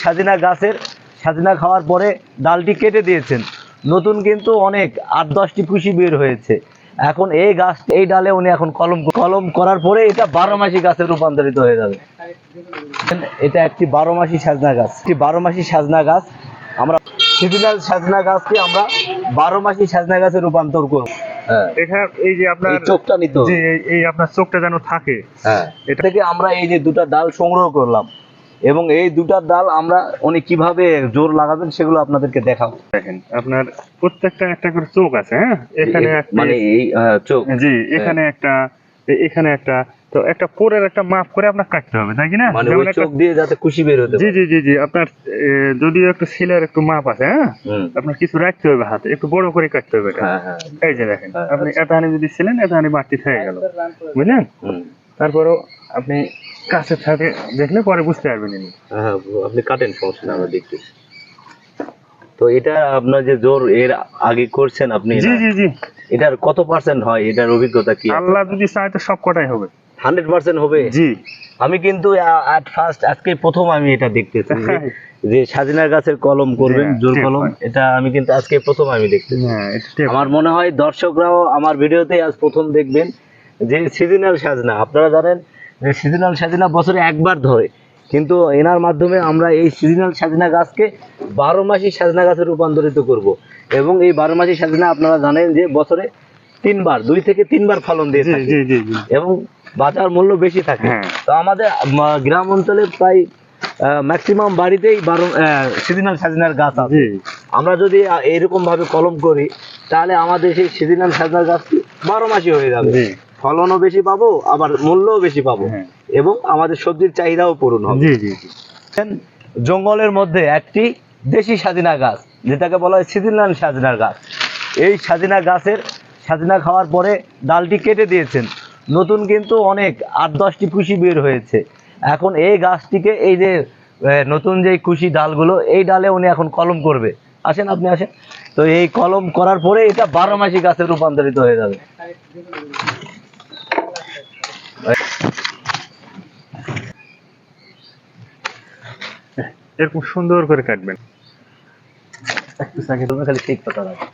সাজিনা গাছের সাজিনা খাওয়ার পরে ডালটি কেটে দিয়েছেন, নতুন কিন্তু অনেক 8-10টি কুশি বের হয়েছে। এখন এই গাছ এই ডালে উনি এখন কলম করার পরে এটা 12 মাসি গাছে রূপান্তরিত হয়ে যাবে। এটা একটি 12 মাসি সাজনা গাছ, একটি 12 মাসি সাজনা গাছ। আমরা সিজনাল সাজনা গাছকে আমরা 12 মাসি সাজনা গাছে রূপান্তর করব। এখানে এই যে আপনার চোখটা নিতে যে এই আপনার চোখটা যেন থাকে, এটা থেকে আমরা এই যে দুটা ডাল সংগ্রহ করলাম এবং এই দুটা ডাল আমরা উনি কিভাবে জোর লাগাবেন সেগুলো আপনাদেরকে দেখাবো। দেখেন আপনার প্রত্যেকটা একটা করে চোখ আছে। হ্যাঁ, এখানে মানে এই চোখ, জি এখানে একটা, এখানে একটা, তো একটা পোরের একটা মাপ করে আপনার কাটতে হবে, তাই কি না? মানে ওই চোখ দিয়ে যাতে কুশি বের হতে জি জি জি জি আপনার যদিও একটু সিলের একটু মাপ আছে, হ্যাঁ আপনার কিছু রাখতে হবে হাতে, একটু বড় করে কাটতে হবে এটা। এই যে দেখেন আপনি এতখানি যদি ছিলেন এতখানি বাড়তি থেকে গেল, বুঝলেন? তারপরেও আপনি কাছের সাথে দেখলে পরে বুঝতে পারবেন। হ্যাঁ আপনি কাটেন, সমস্যা না, আমরা দেখছি। তো এটা আপনার যে জোর এর আগে করছেন আপনি, জি জি জি, এটার কত পার্সেন্ট হয়, এটার অভিজ্ঞতা কি? আল্লাহ যদি চায় তো সব কটাই হবে, 100% হবে। জি আমি কিন্তু এট ফার্স্ট আজকে প্রথম আমি এটা দেখতেছি যে সাজিনার গাছের কলম করবেন, জোর কলম, এটা আমি কিন্তু আজকে প্রথম আমি দেখতেছি। আমার মনে হয় দর্শকরাও আমার ভিডিওতে আজ প্রথম দেখবেন যে সিজনাল সাজনা। আপনারা জানেন যে সিজনাল সাজনা বছরে একবার ধরে, কিন্তু এনার মাধ্যমে আমরা এই সিজনাল সাজনা গাছকে 12 মাসি সাজনা গাছে রূপান্তরিত করব। এবং এই 12 মাসি সাজনা আপনারা জানেন যে বছরে 2 থেকে 3 বার ফলন দিয়ে থাকে এবং বাজার মূল্য বেশি থাকে। তো আমাদের গ্রাম অঞ্চলে প্রায় ম্যাক্সিমাম বাড়িতেই সিজনাল সাজনার গাছ আছে। আমরা যদি এইরকম ভাবে কলম করি তাহলে আমাদের সেই সিজনাল সাজনার গাছ 12 মাসি হয়ে যাবে, ফলনও বেশি পাবো, আবার মূল্যও বেশি পাবো এবং আমাদের সবজির চাহিদাও পূরণ হবে। জঙ্গলের মধ্যে একটি দেশি সাজিনা গাছ, যেটাকে বলা হয় সিজনাল সাজনার গাছ। এই সাজিনা গাছের সাজিনা খাওয়ার পরে ডালটি কেটে দিয়েছেন, নতুন কিন্তু অনেক 8-10টি কুশি বের হয়েছে। এখন এই গাছটিকে এই যে নতুন যে কুশি ডালগুলো, এই ডালে উনি এখন কলম করবে। আসেন, আপনি আসেন। তো এই কলম করার পরে এটা 12 মাসি গাছে রূপান্তরিত হয়ে যাবে। এরকম সুন্দর করে কাটবেন। একটু সাইকেল খালি ঠিক কথা রাখবেন।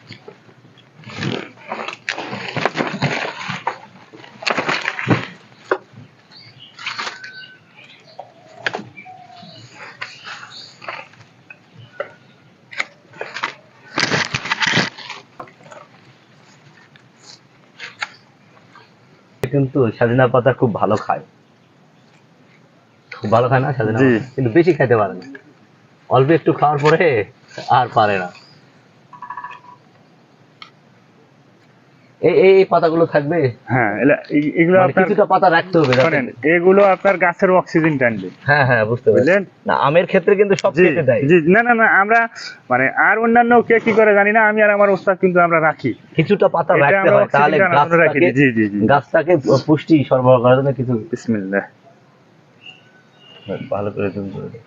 কিন্তু সাজিনা পাতা খুব ভালো খায়, খুব ভালো খায় না সাজিনা, কিন্তু বেশি খাইতে পারে না, অল্প একটু খাওয়ার পরে আর পারে না। এই পাতাগুলো থাকবে। হ্যাঁ, এগুলো আপনার কিছুটা পাতা রাখতে হবে, জানেন, এগুলো আপনার গাছের অক্সিজেন টানবে। হ্যাঁ হ্যাঁ, বুঝতে পারলেন না? আমের ক্ষেত্রে কিন্তু সব কেটে দেয়। জি, না না না, আমরা মানে আর অন্যান্য কে কি করে জানি না, আমি আর আমার ওস্তাদ কিন্তু আমরা রাখি কিছুটা পাতা রাখতে হয়, তাহলে গাছটাকে পুষ্টি সরবরাহ করার জন্য কিছু। বিসমিল্লাহ, ভালো করে জুম করে দেখ।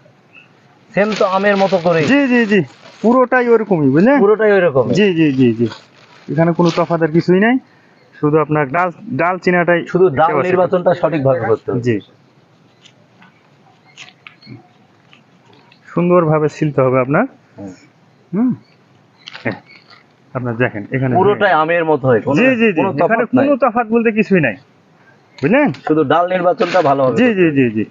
সেম তো আমের মতো করে। জি জি জি, পুরোটাই ওরকমই, বুঝলেন? পুরোটাই ওইরকম। জি জি জি জি, এখানে কোনো তফাতের কিছুই নাই, শুধু আপনার ডাল চিনাটাই, শুধু ডাল নির্বাচনটা সঠিকভাবে করতে হবে। জি, সুন্দরভাবে ছিলতে হবে আপনার। আপনার দেখেন এখানে পুরোটাই আমের মতো হয়। জি জি জি, এখানে কোনো তফাৎ বলতে কিছুই নাই, বুঝলেন? শুধু ডাল নির্বাচনটা ভালো হবে। জি জি জি জি,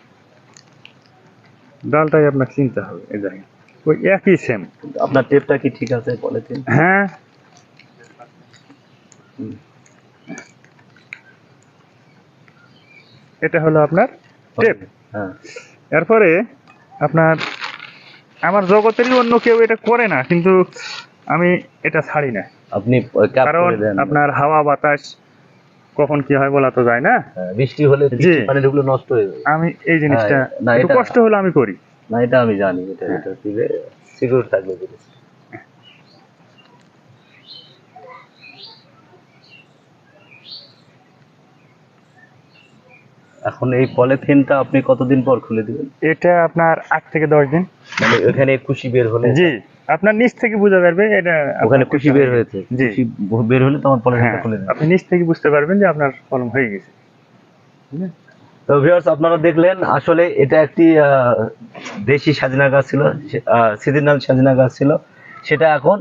ডালটাই আপনার চিনতে হবে। এই দেখেন ওই একই সেম। আপনার টেপটা কি ঠিক আছে বলেছেন? হ্যাঁ, এটা হলো আপনার টেপ। হ্যাঁ, এরপরে আপনার আমার জগতেরই অন্য কেউ এটা করে না, কিন্তু আমি এটা ছাড়ি না। আপনি কারণ আপনার হাওয়া বাতাস কখন কি হয় বলা তো যায় না। বৃষ্টি হলে মানে এগুলো নষ্ট হয়ে যায়। আমি এই জিনিসটা একটু কষ্ট হলে আমি করি না, এটা আমি জানি, এটা দিলে সিকিউর থাকবে। এখন এই পলিথিনটা আপনি কতদিন পর খুলে দিবেন? এটা আপনার 8 থেকে 10 দিন। মানে ওখানে কুশি বের হলে? জি, আপনার নিচ থেকে বোঝা যাবে এটা ওখানে কুশি বের হয়েছে। জি, কুশি বের হলে তখন পলিথিনটা খুলে দিবেন। আপনি নিচ থেকে বুঝতে পারবেন যে আপনার কলম হয়ে গেছে। তো তো ভিউয়ার্স আপনারা দেখলেন আসলে এটা একটি দেশি সাজনা গাছ ছিল, সিজনাল সাজনা গাছ ছিল, সেটা এখন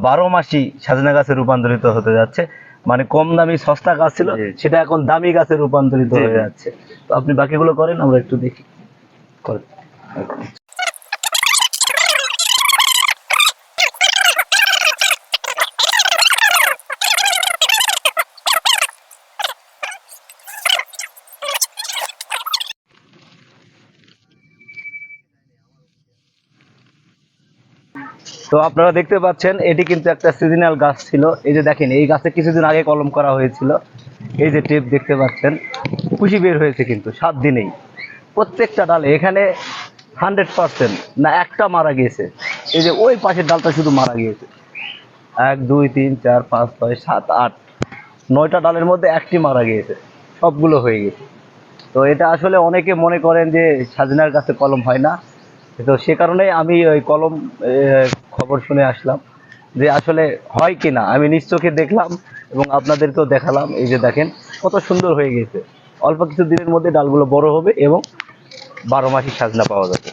12 মাসি সাজনা গাছে রূপান্তরিত হতে যাচ্ছে। মানে কম দামি সস্তা গাছ ছিল সেটা এখন দামি গাছে রূপান্তরিত হয়ে যাচ্ছে। তো আপনি বাকিগুলো করেন, আমরা একটু দেখি করেন। তো আপনারা দেখতে পাচ্ছেন এটি কিন্তু একটা সিজনাল গাছ ছিল। এই যে দেখেন এই গাছে কিছুদিন আগে কলম করা হয়েছিল, এই যে টেপ দেখতে পাচ্ছেন, কুশি বের হয়েছে কিন্তু 7 দিনেই। প্রত্যেকটা ডালে এখানে 100% না একটা মারা গিয়েছে। এই যে ওই পাশের ডালটা শুধু মারা গিয়েছে। 1 2 3 4 5 6 7 8 9টা ডালের মধ্যে একটি মারা গিয়েছে, সবগুলো হয়ে গেছে। তো এটা আসলে অনেকে মনে করেন যে সাজনার গাছে কলম হয় না, তো সে কারণে আমি ওই কলম খবর শুনে আসলাম যে আসলে হয় কিনা। আমি নিজ চোখে দেখলাম এবং আপনাদেরকেও দেখালাম। এই যে দেখেন কত সুন্দর হয়ে গেছে, অল্প কিছু দিনের মধ্যে ডালগুলো বড় হবে এবং 12 মাসি সাজনা পাওয়া যাবে।